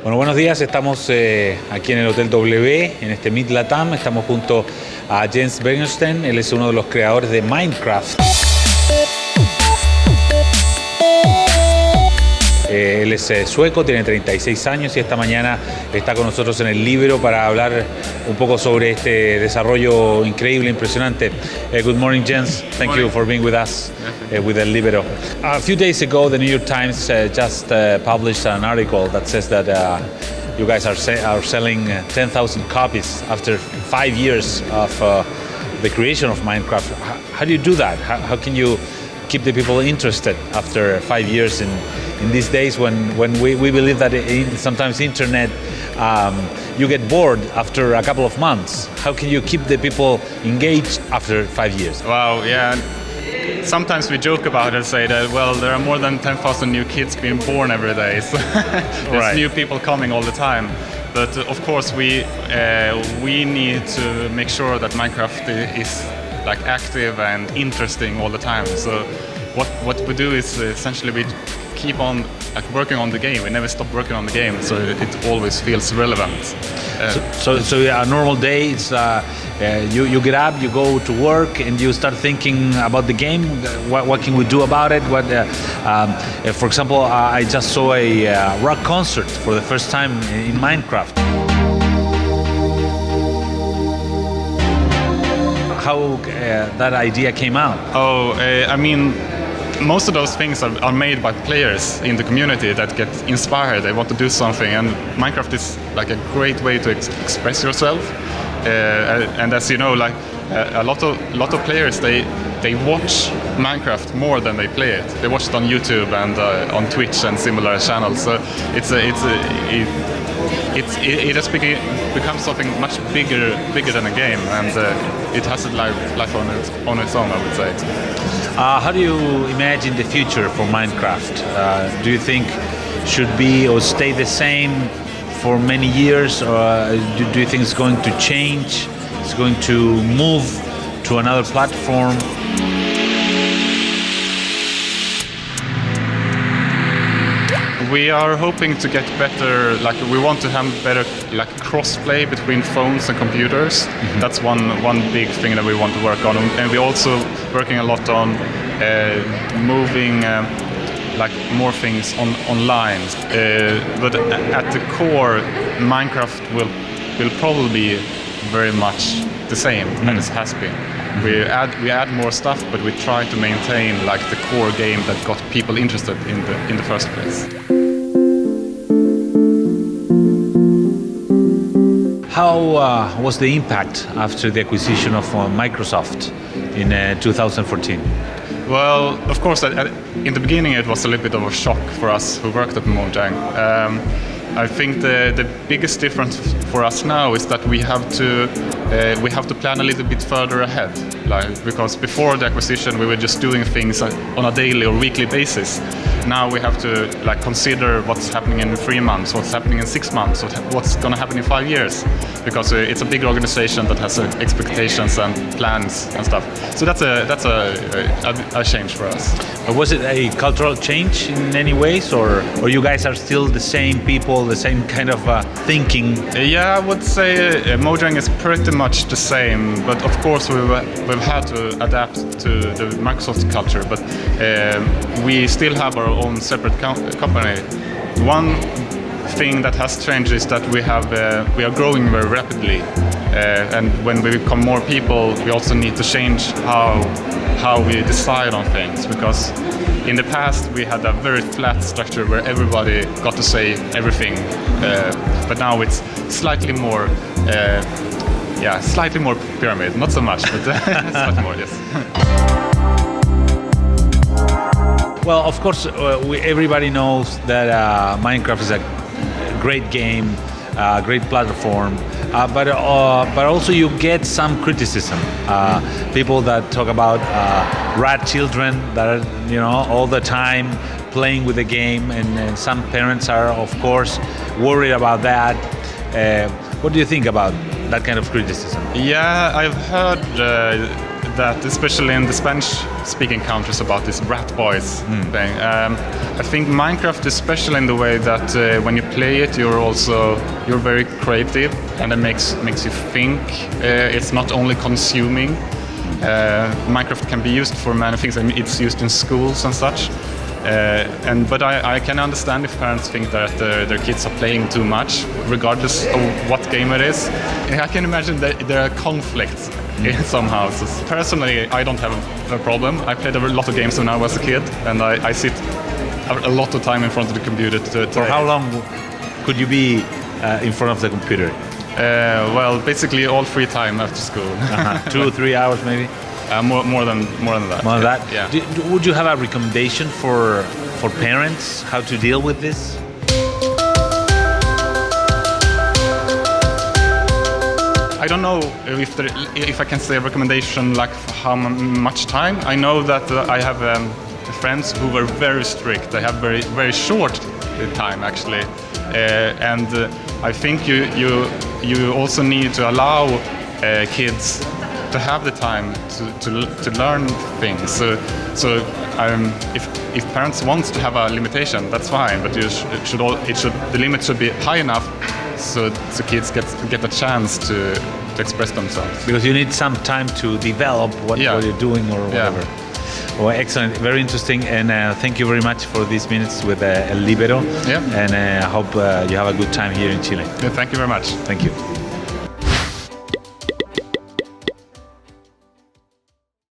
Bueno, buenos días. Estamos aquí en el Hotel W, en este Meet Latam. Estamos junto a Jens Bernstein. Él es uno de los creadores de Minecraft. Él es sueco, tiene 36 años y esta mañana está con nosotros en el Libero para hablar un poco sobre este desarrollo increíble, impresionante. Good morning, Jens. Thank you for being with us with el Libero. A few days ago, the New York Times just published an article that says that you guys are selling 10,000 copies after 5 years of the creation of Minecraft. How do you do that? How can you keep the people interested after 5 years in these days when we believe that sometimes internet you get bored after a couple of months? How can you keep the people engaged after 5 years? Wow, yeah. Sometimes we joke about it and say that, well, there are more than 10,000 new kids being born every day, so there's new people coming all the time. But of course we need to make sure that Minecraft is like active and interesting all the time. So what we do is essentially we keep on working on the game. We never stop working on the game, so it always feels relevant. So a normal day, it's you get up, you go to work, and you start thinking about the game. What can we do about it? For example, I just saw a rock concert for the first time in Minecraft. How that idea came out? I mean, most of those things are made by players in the community that get inspired. They want to do something, and Minecraft is like a great way to express yourself. And as you know, like a lot of players, they watch Minecraft more than they play it. They watch it on YouTube and on Twitch and similar channels. So it has become something much bigger than a game, and it has a life on its own, I would say. How do you imagine the future for Minecraft? Do you think should be or stay the same for many years, or do you think it's going to change? It's going to move to another platform? We are hoping to get better, like we want to have better like cross-play between phones and computers. Mm-hmm. That's one big thing that we want to work on, and we're also working a lot on moving like more things online. But at the core, Minecraft will probably be very much the same as it has been. We add more stuff, but we try to maintain like the core game that got people interested in the first place. How was the impact after the acquisition of Microsoft in 2014? Well, of course, in the beginning it was a little bit of a shock for us who worked at Mojang. I think the biggest difference for us now is that we have to plan a little bit further ahead. Because before the acquisition we were just doing things on a daily or weekly basis. Now we have to consider what's happening in 3 months, what's happening in 6 months, what's going to happen in 5 years, because it's a big organization that has expectations and plans and stuff. So that's a change for us. Was it a cultural change in any ways, or you guys are still the same people, the same kind of thinking? Yeah, I would say Mojang is pretty much the same, but of course we've had to adapt to the Microsoft culture, but we still have our own separate company. One thing that has changed is that we are growing very rapidly, and when we become more people, we also need to change how we decide on things, because in the past we had a very flat structure where everybody got to say everything, but now it's slightly more pyramid, not so much, but slightly more, yes. Well, of course, everybody knows that Minecraft is a great game, great platform, but also you get some criticism. People that talk about rat children that are, all the time playing with the game, and some parents are, of course, worried about that. What do you think about that kind of criticism? Yeah, I've heard that especially in the Spanish-speaking countries about this rat boys thing. I think Minecraft, especially in the way that when you play it, you're very creative, and it makes you think. It's not only consuming. Minecraft can be used for many things. I mean, it's used in schools and such. But I can understand if parents think that their kids are playing too much, regardless of what game it is. I can imagine that there are conflicts in some houses. Personally, I don't have a problem. I played a lot of games when I was a kid, and I sit a lot of time in front of the computer. For how long could you be in front of the computer? Well, basically all free time after school. 2 or 3 hours maybe? More than that. More than that? Yeah. Would you have a recommendation for parents how to deal with this? I don't know if I can say a recommendation like how much time. I know that I have friends who were very strict. They have very short time actually, and I think you also need to allow kids to have the time to learn things. So if parents want to have a limitation, that's fine. But the limit should be high enough so kids get a chance to express themselves. Because you need some time to develop what you're doing or whatever. Yeah. Well, excellent, very interesting, and thank you very much for these minutes with El Libero. Yeah. And I hope you have a good time here in Chile. Yeah, thank you very much. Thank you.